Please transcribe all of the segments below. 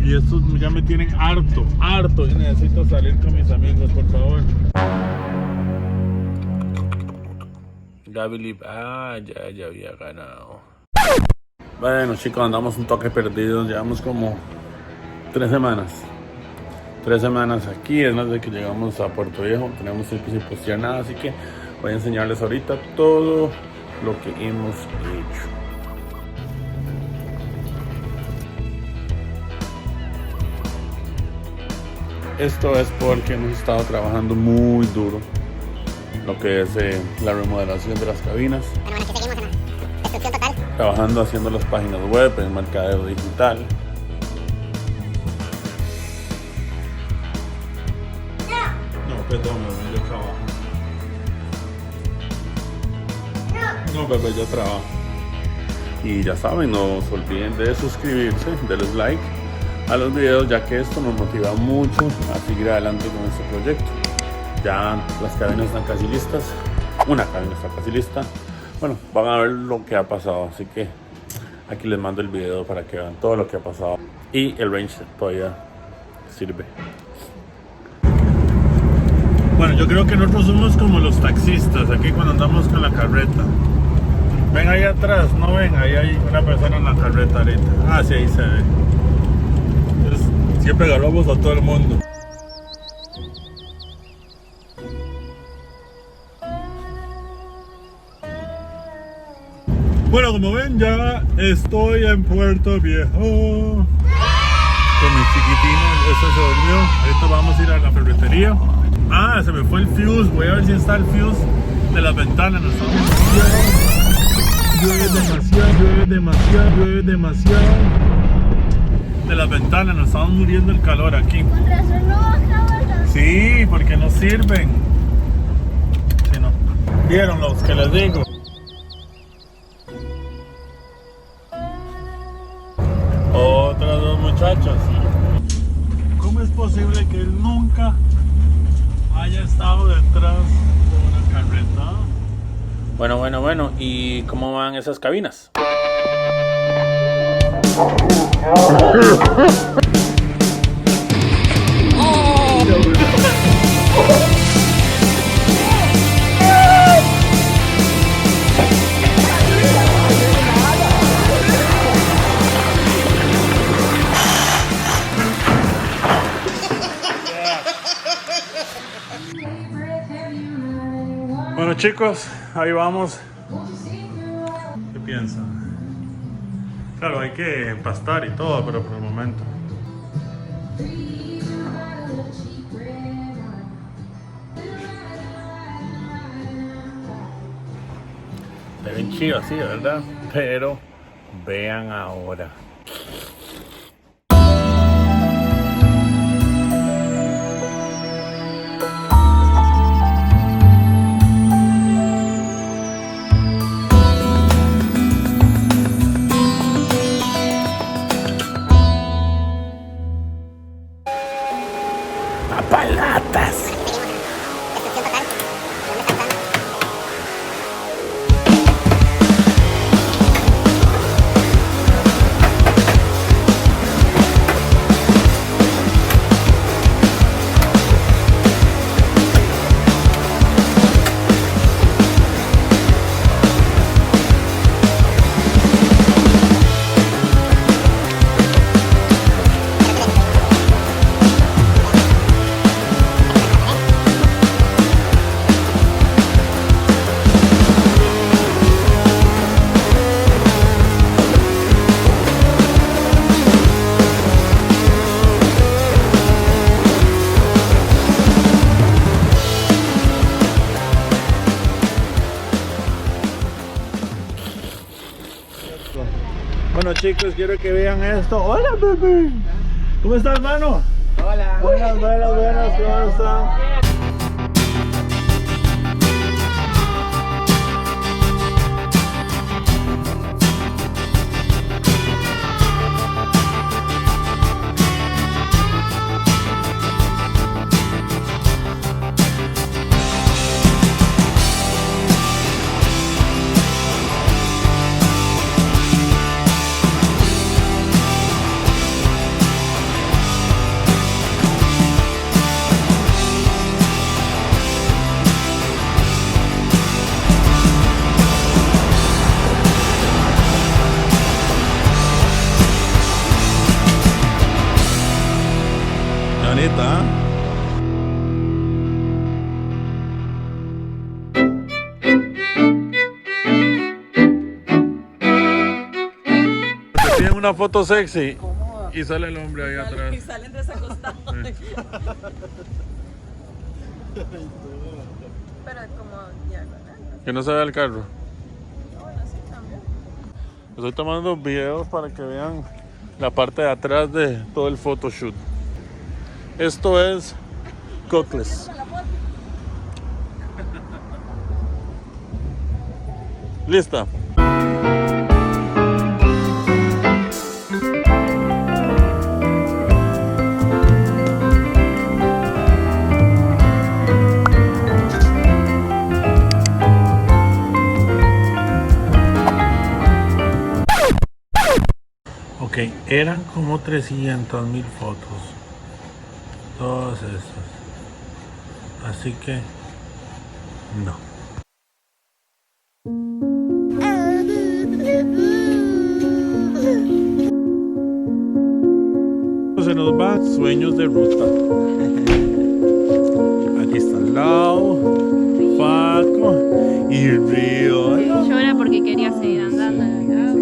Y estos ya me tienen harto y necesito salir con mis amigos, por favor. Gaby ya había ganado. Bueno, chicos, andamos un toque perdidos. Llevamos como 3 semanas. 3 semanas aquí, es más de que llegamos a Puerto Viejo. Tenemos tiempo sin postear nada, así que voy a enseñarles ahorita todo lo que hemos hecho. Esto es porque hemos estado trabajando muy duro lo que es la remodelación de las cabinas. Bueno, aquí seguimos en la destrucción total. Trabajando haciendo las páginas web, el mercadeo digital. No, perdón, bebé, yo trabajo. No, bebé, yo trabajo. Y ya saben, no se olviden de suscribirse, darles like a los videos, ya que esto nos motiva mucho a seguir adelante con este proyecto. Ya las cabinas están casi listas. Una cabina está casi lista. Bueno, van a ver lo que ha pasado, así que aquí les mando el video para que vean todo lo que ha pasado. Y el range todavía sirve. Bueno, yo creo que nosotros somos como los taxistas aquí cuando andamos con la carreta. Ven ahí atrás, no ven, ahí hay una persona en la carreta ahorita. Ah, sí, ahí se ve. Entonces, siempre ganamos a todo el mundo. Bueno, como ven, ya estoy en Puerto Viejo con mi chiquitino. Este se durmió. Ahorita vamos a ir a la ferretería. Ah, se me fue el fuse. Voy a ver si está el fuse de las ventanas. Nos estamos llueve demasiado. De las ventanas, nos estamos muriendo el calor aquí. Con razón no bajaba. Sí, porque no sirven. Sí, no. ¿Vieron los que les digo? Otras dos muchachas. ¿Cómo es posible que él nunca haya estado detrás de una carreta? Bueno. ¿Y cómo van esas cabinas? Bueno, chicos, ahí vamos. ¿Qué piensan? Claro, hay que empastar y todo, pero por el momento. Se ven chido así, ¿verdad? Pero vean ahora. Palatas. Bueno, chicos, quiero que vean esto. Hola, bebé. ¿Cómo estás, hermano? Hola. Buenas, ¿cómo están? una foto sexy y sale el hombre ahí atrás. Y salen desacostados. Pero es como diagonal. Que no se vea el carro. Bueno, sí, también. Estoy tomando videos para que vean la parte de atrás de todo el photoshoot. Esto es Cocles. ¿Lista? Ok, eran como 300,000 fotos. Todas estas. Así que no. Se nos va Sueños de Ruta. Aquí está Lau, Paco y Río. Llora porque quería seguir andando en el auto.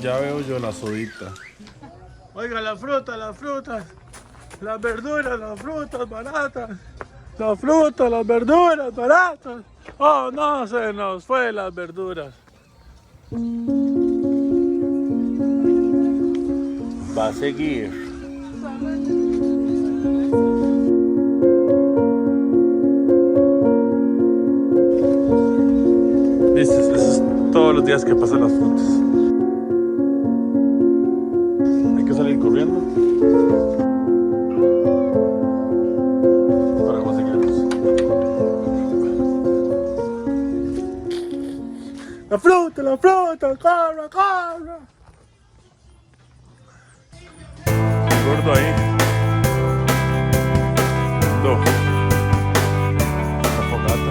Ya veo yo la sodita. Oiga, las frutas, las verduras, las frutas baratas. Las frutas, las verduras baratas. Oh, no, se nos fue las verduras. Va a seguir. Eso es todos los días que pasan las frutas. Hay que salir corriendo para conseguirlos. La fruta, corre. El gordo ahí. No. La fogata.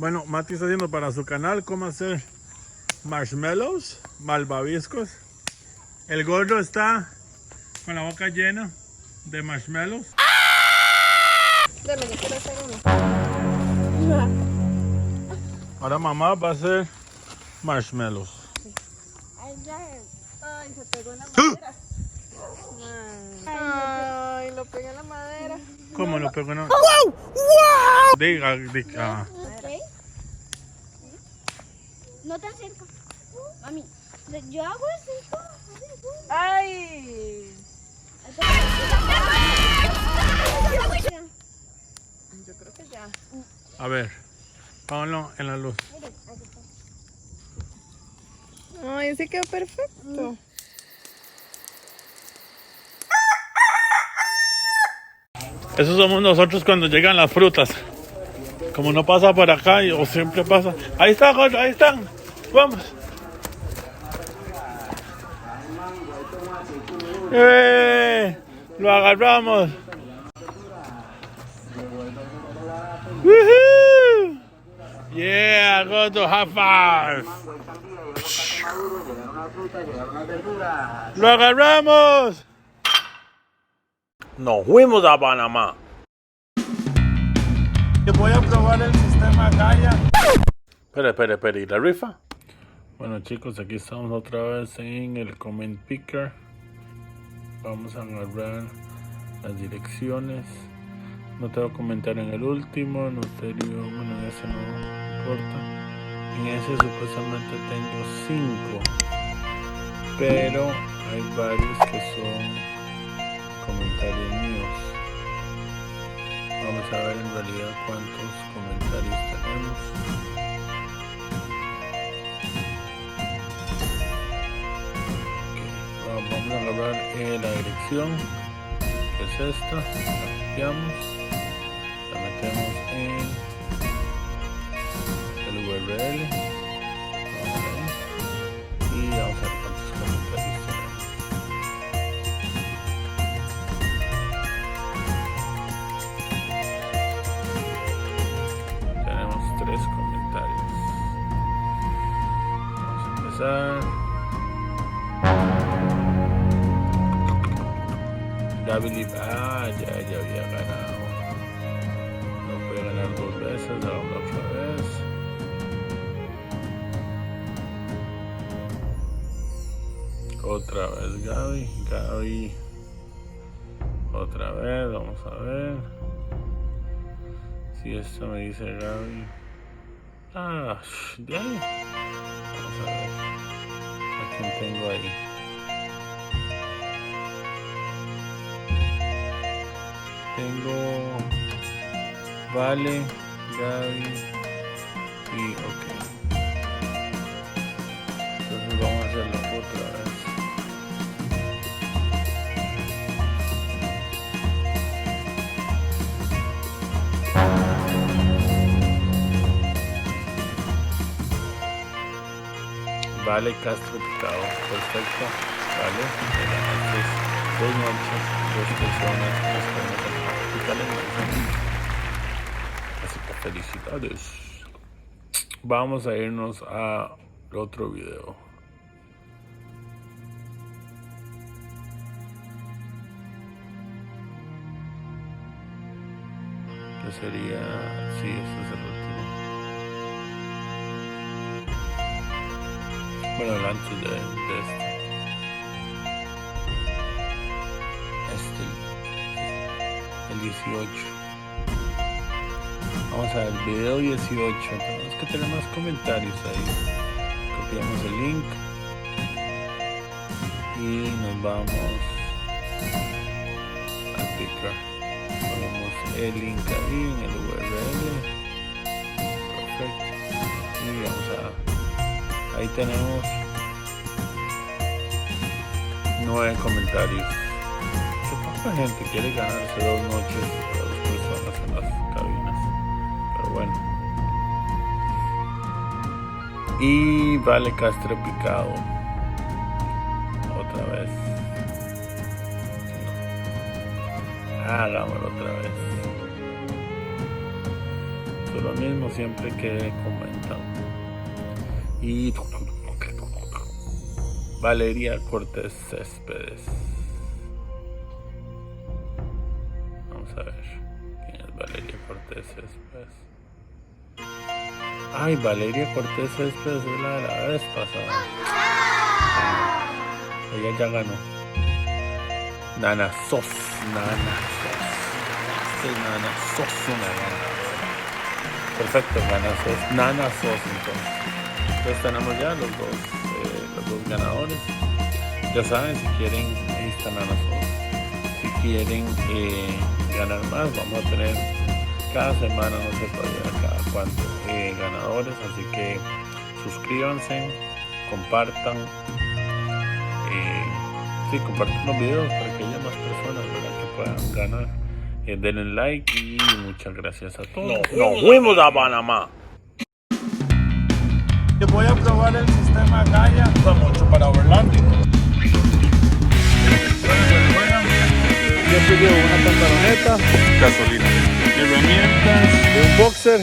Bueno, Mati está haciendo para su canal cómo hacer marshmallows, malvaviscos. El gordo está con la boca llena de marshmallows. Deme, yo quiero hacer uno. Ahora mamá va a hacer marshmallows. Ay, se pegó en la madera. Ay, lo pegué en la madera. ¿Cómo lo pegó? No? Diga. No tan cerca. Mami, yo hago así. Ay. Yo creo que ya. A ver, pónganlo en la luz. Ay, ese quedó perfecto. Eso somos nosotros cuando llegan las frutas. Como no pasa por acá o siempre pasa. Ahí está, gordo, ahí están. Vamos. Lo agarramos. Woohoo! Yeah, gordo, high five. Lo agarramos. Nos fuimos a Panamá. Voy a probar el sistema Gaia. Espera, ¿y la rifa? Bueno chicos, aquí estamos otra vez en el comment picker. Vamos a agarrar las direcciones No tengo comentario en el último, no serio, bueno, en ese no importa. En ese supuestamente tengo 5, pero hay varios que son comentarios míos. Vamos a ver en realidad cuántos comentarios tenemos. Okay. Vamos a agarrar la dirección, que es esta, la copiamos, la metemos en el URL, y vamos a ver cuántos comentarios tenemos. Tenemos 3 comentarios. Vamos a empezar. Gaby, ya había ganado. No puede ganar 2 veces, hagámoslo otra vez. Otra vez Gaby. Otra vez, vamos a ver. Si esto me dice Gaby. De ahí. Vamos a ver. ¿A quién tengo ahí? Tengo Vale, Gaby y ok. Entonces vamos a hacerlo otra vez. Vale Castro Picado, perfecto. Vale, ganaste 2 noches, 2 personas, 3 personas. Así que felicidades. Vamos a irnos a otro video. Que sería, sí, este es el último. Bueno, el antes de este. El 18. Vamos a ver el video 18. Tenemos que tener más comentarios ahí. Copiamos el link y nos vamos al picker. Ponemos el link ahí en el URL. Perfecto. Y vamos a, ahí tenemos 9 comentarios. Mucha gente quiere ganarse 2 noches para 2 personas en las cabinas, pero bueno. Y Vale Castro Picado otra vez. No. Hagámoslo otra vez. Es lo mismo siempre que comentan. Y Valeria Cortés Céspedes. Vamos a ver quién es Valeria Cortés Céspedes. Ay, Valeria Cortés Céspedes es la de la vez pasada. Ella ya ganó. Nana Sos. Este Nana Sos una ganadora. Perfecto, Nana Sos. Nana Sos entonces tenemos ya los dos ganadores. Ya saben, si quieren, ahí está Nana Sos. Si quieren ganar más, vamos a tener cada semana, no sé todavía cada cuánto ganadores, así que suscríbanse, compartan, compartan los videos para que haya más personas, ¿verdad?, que puedan ganar. Denle like y muchas gracias a todos. Nos fuimos a Panamá. Voy a probar el sistema Gaia, usa mucho para overlanding. Yo pido una pantaloneta, gasolina, herramientas de un boxer.